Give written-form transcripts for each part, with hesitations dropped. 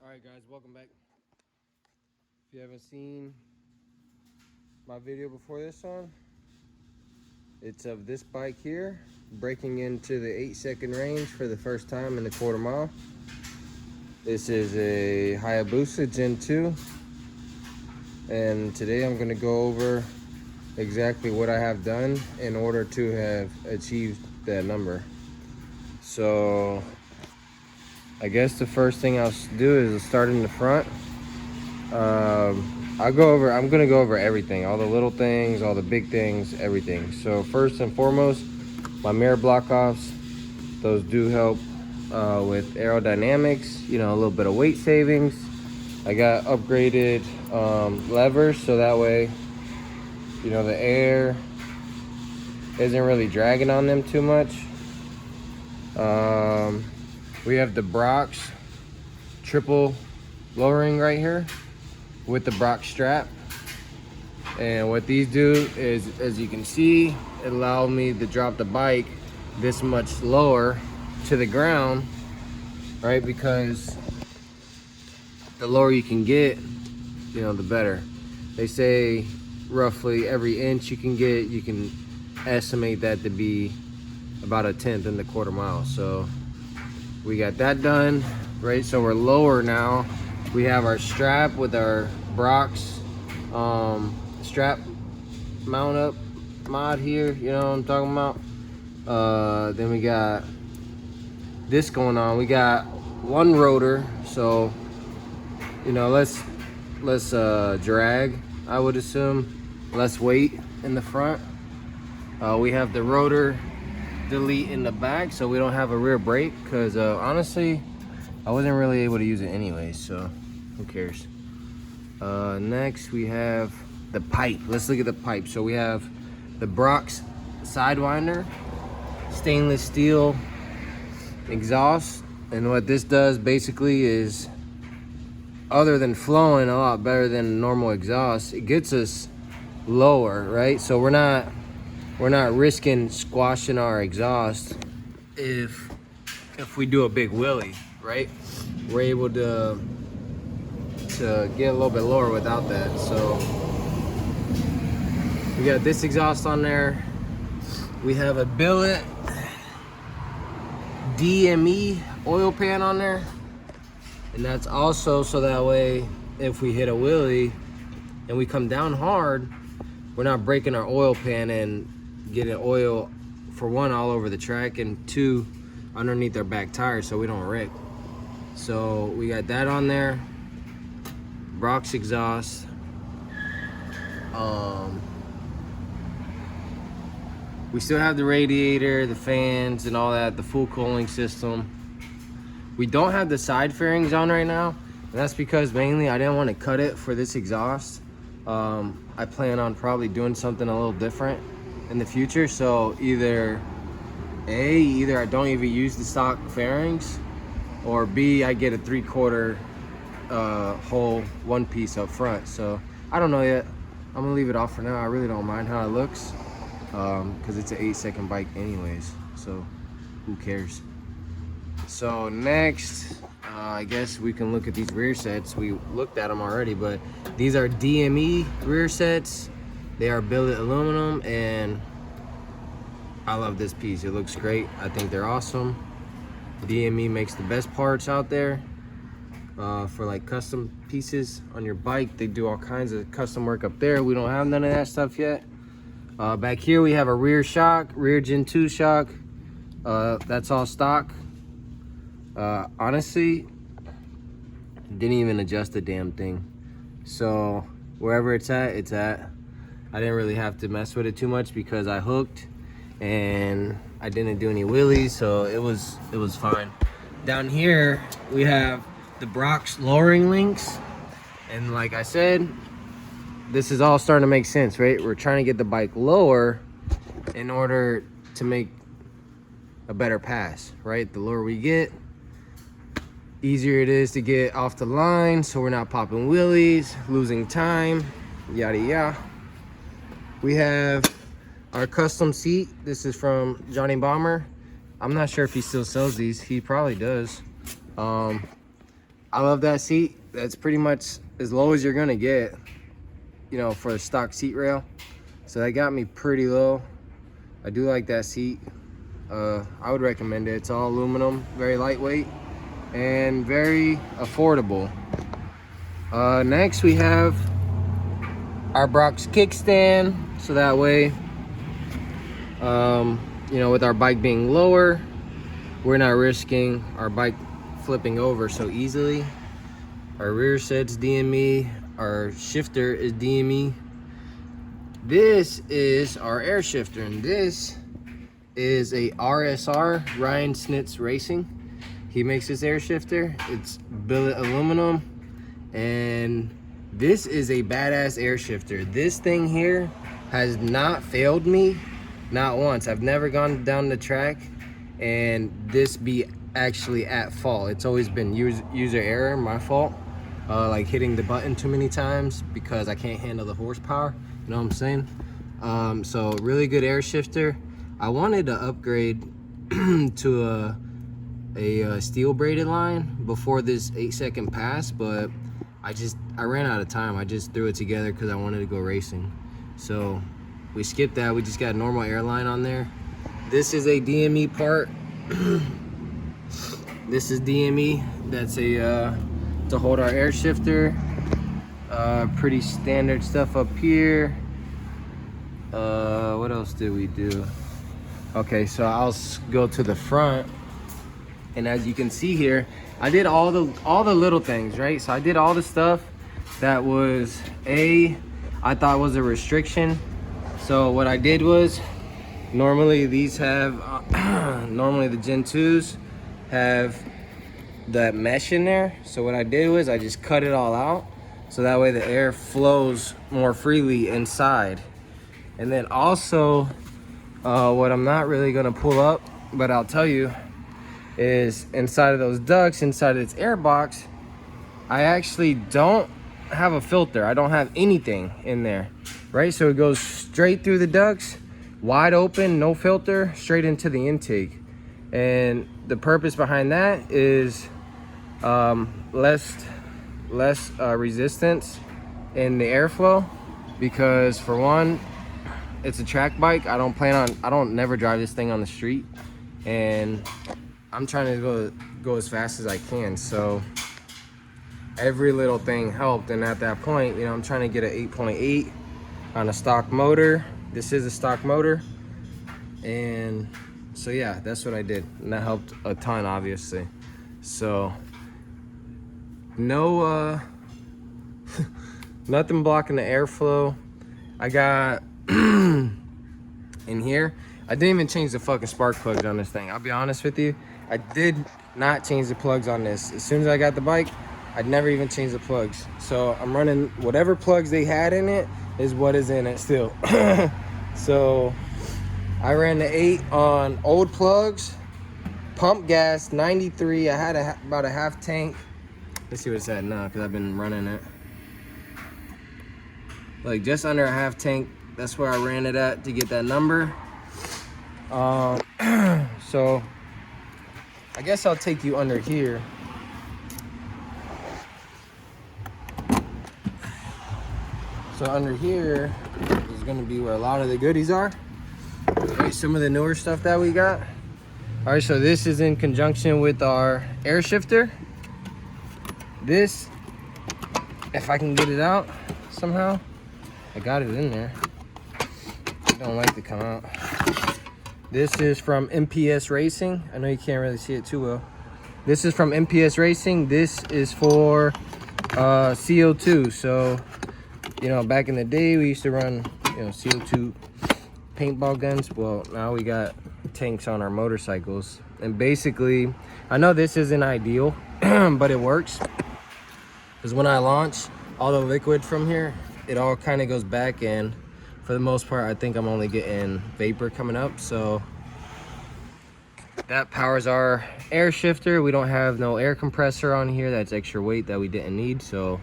Alright guys, welcome back. If you haven't seen my video before this one, it's of this bike here, breaking into the 8-second range for the first time in the quarter mile. This is a Hayabusa Gen 2. And today I'm going to go over exactly what I have done in order to have achieved that number. So I guess the first thing I'll do is start in the front. I'm gonna go over everything, all the little things, all the big things, everything. So first and foremost, my mirror block offs, those do help with aerodynamics, you know, a little bit of weight savings. I got upgraded levers, so that way, you know, the air isn't really dragging on them too much. We have the Brox triple lowering right here with the Brox strap. And what these do is, as you can see, it allowed me to drop the bike this much lower to the ground, right? Because the lower you can get, you know, the better. They say roughly every inch you can get, you can estimate that to be about 1/10 in the quarter mile. So we got that done, right? So we're lower now. We have our strap with our Brox strap mount up mod here, you know what I'm talking about. Then we got this going on. We got one rotor, so you know, less drag, I would assume, less weight in the front. We have the rotor delete in the back, so we don't have a rear brake, because honestly I wasn't really able to use it anyway, so who cares. Next we have the pipe. Let's look at the pipe. So we have the Brox Sidewinder stainless steel exhaust, and what this does basically is, other than flowing a lot better than normal exhaust, it gets us lower, right? So we're not risking squashing our exhaust if we do a big wheelie, right? We're able to get a little bit lower without that. So we got this exhaust on there. We have a billet DME oil pan on there, and that's also so that way if we hit a wheelie and we come down hard, we're not breaking our oil pan and getting oil, for one, all over the track, and two, underneath our back tires, so we don't wreck. So we got that on there. Brox exhaust. We still have the radiator, the fans, and all that, the full cooling system. We don't have the side fairings on right now, and that's because mainly I didn't want to cut it for this exhaust. I plan on probably doing something a little different in the future, so either I don't even use the stock fairings, or B, I get a 3/4 whole one piece up front. So I don't know yet. I'm gonna leave it off for now. I really don't mind how it looks, because it's an 8-second bike anyways, so who cares. So next, I guess we can look at these rear sets. We looked at them already, but these are DME rear sets. They are billet aluminum, and I love this piece. It looks great. I think they're awesome. DME makes the best parts out there for like custom pieces on your bike. They do all kinds of custom work up there. We don't have none of that stuff yet. Back here we have a rear shock, rear Gen 2 shock. That's all stock. Honestly, didn't even adjust the damn thing. So wherever it's at, it's at. I didn't really have to mess with it too much because I hooked and I didn't do any wheelies, so it was fine. Down here we have the Brox lowering links, and like I said, this is all starting to make sense, right? We're trying to get the bike lower in order to make a better pass, right? The lower we get, easier it is to get off the line, so we're not popping wheelies, losing time, yada yada. We have our custom seat. This is from Johnny Bomber. I'm not sure if he still sells these. He probably does. I love that seat. That's pretty much as low as you're gonna get, you know, for a stock seat rail. So that got me pretty low. I do like that seat. I would recommend it. It's all aluminum, very lightweight, and very affordable. Next we have our Brox kickstand. So that way, you know, with our bike being lower, we're not risking our bike flipping over so easily. Our rear set's DME, our shifter is DME. This is our air shifter, and this is a RSR, Ryan Snitz Racing. He makes this air shifter. It's billet aluminum, and this is a badass air shifter. This thing here has not failed me, not once. I've never gone down the track and this be actually at fault. It's always been user error, my fault. Like hitting the button too many times because I can't handle the horsepower, you know what I'm saying? So really good air shifter. I wanted to upgrade to a steel braided line before this 8-second pass, but I ran out of time. I just threw it together because I wanted to go racing. So we skipped that. We just got a normal airline on there. This is a DME part. This is DME. That's a to hold our air shifter. Pretty standard stuff up here. What else did we do? Okay, so I'll go to the front, and as you can see here, I did all the little things, right? So I did all the stuff that was I thought was a restriction. So what I did was, normally these have normally the Gen 2s have that mesh in there. So what I did was I just cut it all out, so that way the air flows more freely inside. And then also, what I'm not really gonna pull up, but I'll tell you, is inside of those ducts, inside of its air box, I actually don't have a filter. I don't have anything in there, right? So it goes straight through the ducts, wide open, no filter, straight into the intake. And the purpose behind that is less resistance in the airflow, because for one, it's a track bike. I don't never drive this thing on the street, and I'm trying to go as fast as I can. So every little thing helped, and at that point, you know, I'm trying to get an 8.8 on a stock motor. This is a stock motor, and so yeah, that's what I did, and that helped a ton, obviously. So no nothing blocking the airflow. I got in here, I didn't even change the fucking spark plugs on this thing. I'll be honest with you, I did not change the plugs on this. As soon as I got the bike, I'd never even changed the plugs. So I'm running whatever plugs they had in it is what is in it still. So I ran the 8 on old plugs, pump gas 93. I had about a half tank. Let's see what it's at now, because I've been running it like just under a half tank. That's where I ran it at to get that number. So I guess I'll take you under here. So under here is gonna be where a lot of the goodies are. Right, some of the newer stuff that we got. All right, so this is in conjunction with our air shifter. This, if I can get it out somehow, I got it in there. I don't like to come out. This is from MPS Racing. I know you can't really see it too well. This is from MPS Racing. This is for CO2. So, you know, back in the day, we used to run, you know, CO2 paintball guns. Well, now we got tanks on our motorcycles. And basically, I know this isn't ideal, but it works. Because when I launch, all the liquid from here, it all kind of goes back, and for the most part, I think I'm only getting vapor coming up. So that powers our air shifter. We don't have no air compressor on here. That's extra weight that we didn't need, so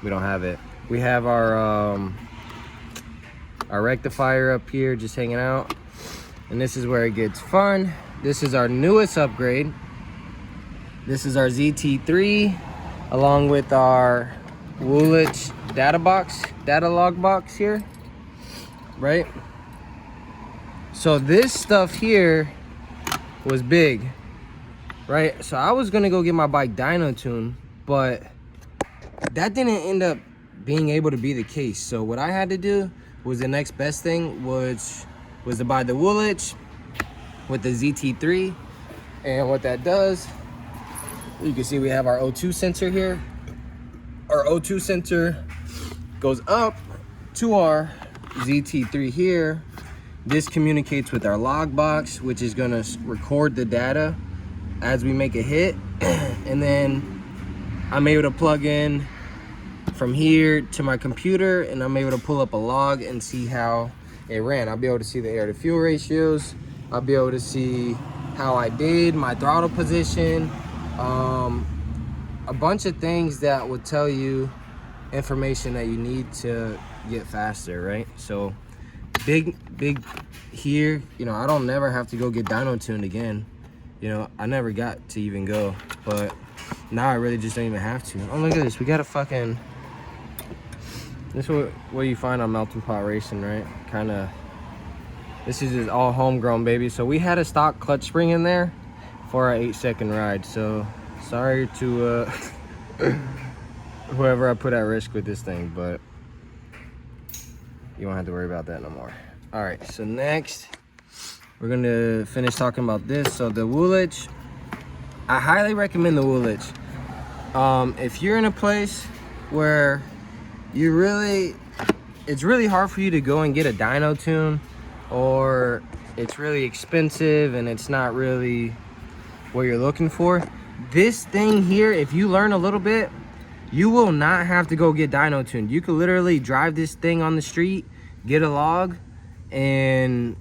we don't have it. We have our rectifier up here just hanging out, and this is where it gets fun. This is our newest upgrade. This is our ZT3. along with our Woolwich data log box here, right? So this stuff here was big, right? So I was gonna go get my bike dyno tuned, but that didn't end up being able to be the case. So what I had to do was the next best thing, was to buy the Woolwich with the ZT3. And what that does, you can see we have our O2 sensor here. Our O2 sensor goes up to our ZT3 here. This communicates with our log box, which is gonna record the data as we make a hit. And then I'm able to plug in from here to my computer, and I'm able to pull up a log and see how it ran. I'll be able to see the air to fuel ratios. I'll be able to see how I did, my throttle position, a bunch of things that will tell you information that you need to get faster, right? So big here, you know, I don't never have to go get dyno tuned again. You know, I never got to even go, but now I really just don't even have to. Oh, look at this, we got a fucking, this is what you find on Melting Pot Racing, right? Kind of, this is just all homegrown, baby. So we had a stock clutch spring in there for our 8-second ride. So sorry to whoever I put at risk with this thing, but you won't have to worry about that no more. All right, so next we're gonna finish talking about this. So the Woolwich, I highly recommend the Woolwich. If you're in a place where it's really hard for you to go and get a dyno tune, or it's really expensive and it's not really what you're looking for, this thing here, if you learn a little bit, you will not have to go get dyno tuned. You could literally drive this thing on the street, get a log, and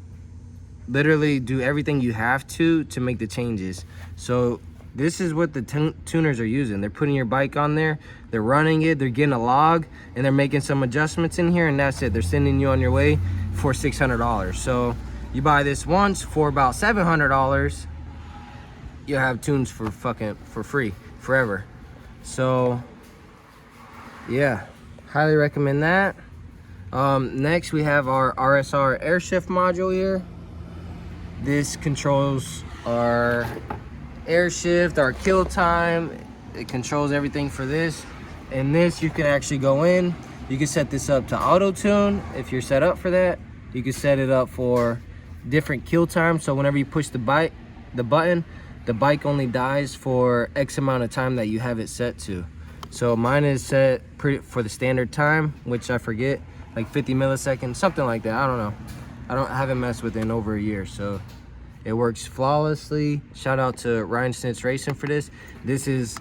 literally do everything you have to make the changes. So this is what the tuners are using. They're putting your bike on there, they're running it, they're getting a log, and they're making some adjustments in here, and that's it. They're sending you on your way for $600. So you buy this once for about $700, you'll have tunes for free forever. So yeah, highly recommend that. Next we have our RSR air shift module here. This controls our air shift, our kill time. It controls everything for this. And this, you can actually go in, you can set this up to auto tune if you're set up for that. You can set it up for different kill time, so whenever you push the button, the bike only dies for X amount of time that you have it set to. So mine is set for the standard time, which I forget, like 50 milliseconds, something like that. I don't know. I haven't messed with it in over a year, so it works flawlessly. Shout out to Ryan Snitz Racing for this. This is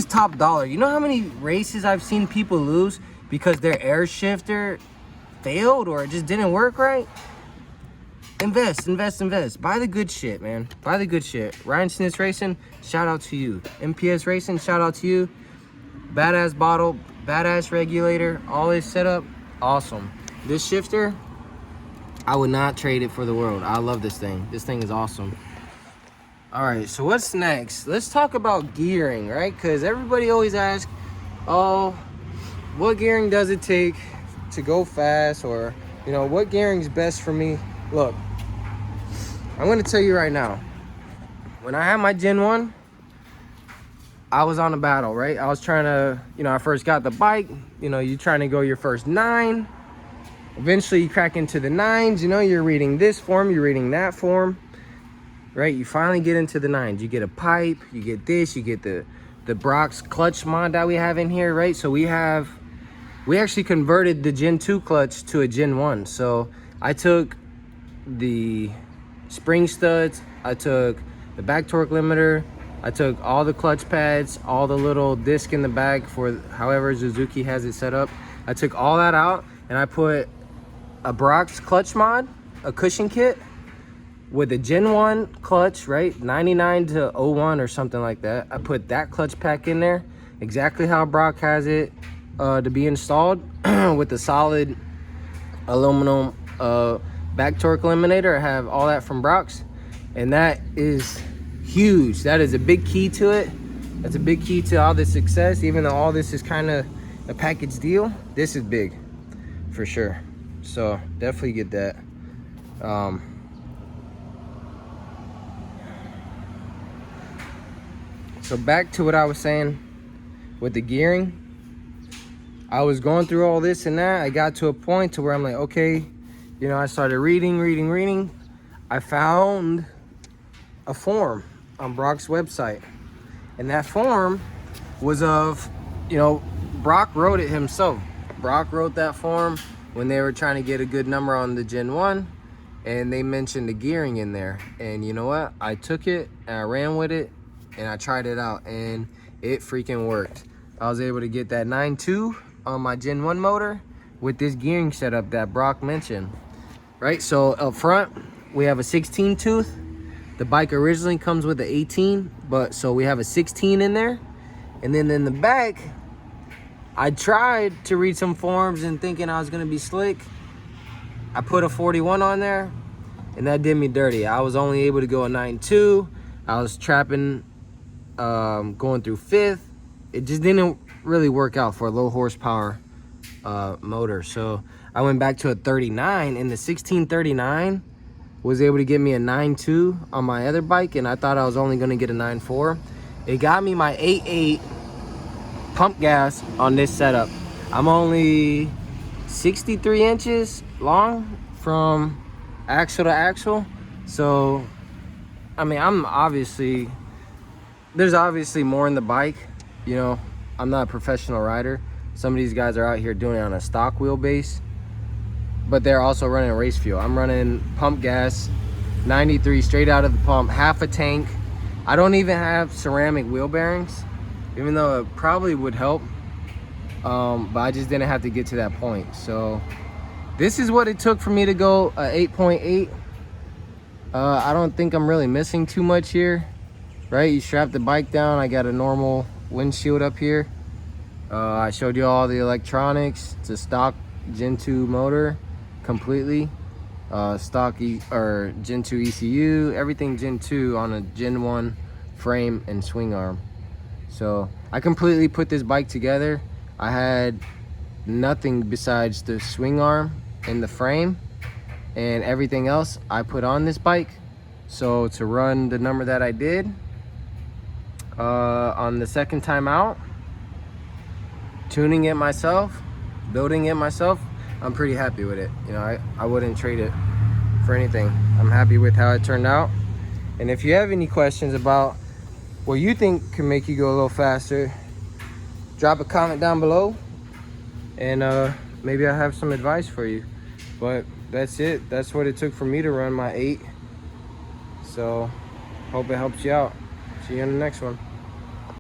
top dollar. You know how many races I've seen people lose because their air shifter failed or it just didn't work right? Invest. Buy the good shit, man. Buy the good shit. Ryan Snitz Racing, shout out to you. MPS Racing, shout out to you. Badass bottle, badass regulator, all this setup, awesome. This shifter, I would not trade it for the world. I love this thing. This thing is awesome. All right, so what's next? Let's talk about gearing, right? Because everybody always asks, oh, what gearing does it take to go fast? Or, you know, what gearing's best for me? Look, I'm gonna tell you right now, when I had my Gen 1, I was on a battle, right? I was trying to, you know, I first got the bike, you know, you're trying to go your first 9. Eventually you crack into the 9s, you know, you're reading this form, you're reading that form, right? You finally get into the 9s. You get a pipe, you get this, you get the Brox clutch mod that we have in here, right? So we actually converted the Gen 2 clutch to a Gen 1. So I took the spring studs, I took the back torque limiter, I took all the clutch pads, all the little disc in the back for however Suzuki has it set up. I took all that out and I put a Brox clutch mod, a cushion kit with a Gen 1 clutch, right? 99 to 01 or something like that. I put that clutch pack in there, exactly how Brox has it to be installed with the solid aluminum back torque eliminator. I have all that from Brox, and that is huge. That is a big key to it. That's a big key to all this success. Even though all this is kind of a package deal, this is big for sure. So definitely get that. So back to what I was saying with the gearing. I was going through all this and that. I got to a point to where I'm like, okay, you know, I started reading. I found a form on Brock's website. And that form was of, you know, Brock wrote it himself. Brock wrote that form when they were trying to get a good number on the Gen 1. And they mentioned the gearing in there. And you know what? I took it and I ran with it and I tried it out. And it freaking worked. I was able to get that 9.2 on my Gen 1 motor with this gearing setup that Brock mentioned. Right, so up front, we have a 16 tooth. The bike originally comes with an 18, but so we have a 16 in there. And then in the back, I tried to read some forms and thinking I was gonna be slick. I put a 41 on there and that did me dirty. I was only able to go a 9.2. I was trapping, going through 5th. It just didn't really work out for a low horsepower motor. So I went back to a 39, and the 1639 was able to get me a 9.2 on my other bike, and I thought I was only gonna get a 9.4. It got me my 8.8 pump gas on this setup. I'm only 63 inches long from axle to axle. So, I mean, there's obviously more in the bike. You know, I'm not a professional rider. Some of these guys are out here doing it on a stock wheelbase, but they're also running race fuel. I'm running pump gas, 93 straight out of the pump, half a tank. I don't even have ceramic wheel bearings, even though it probably would help. But I just didn't have to get to that point. So this is what it took for me to go 8.8. I don't think I'm really missing too much here, right? You strap the bike down. I got a normal windshield up here. I showed you all the electronics. It's a stock Gen 2 motor completely. Stock Gen 2 ECU, everything Gen 2 on a Gen 1 frame and swing arm. So I completely put this bike together. I had nothing besides the swing arm and the frame, and everything else I put on this bike. So to run the number that I did on the second time out, tuning it myself, building it myself, I'm pretty happy with it. You know, I wouldn't trade it for anything. I'm happy with how it turned out. And if you have any questions about what you think can make you go a little faster, drop a comment down below, and maybe I'll have some advice for you. But that's it. That's what it took for me to run my 8. So hope it helps you out. See you in the next one.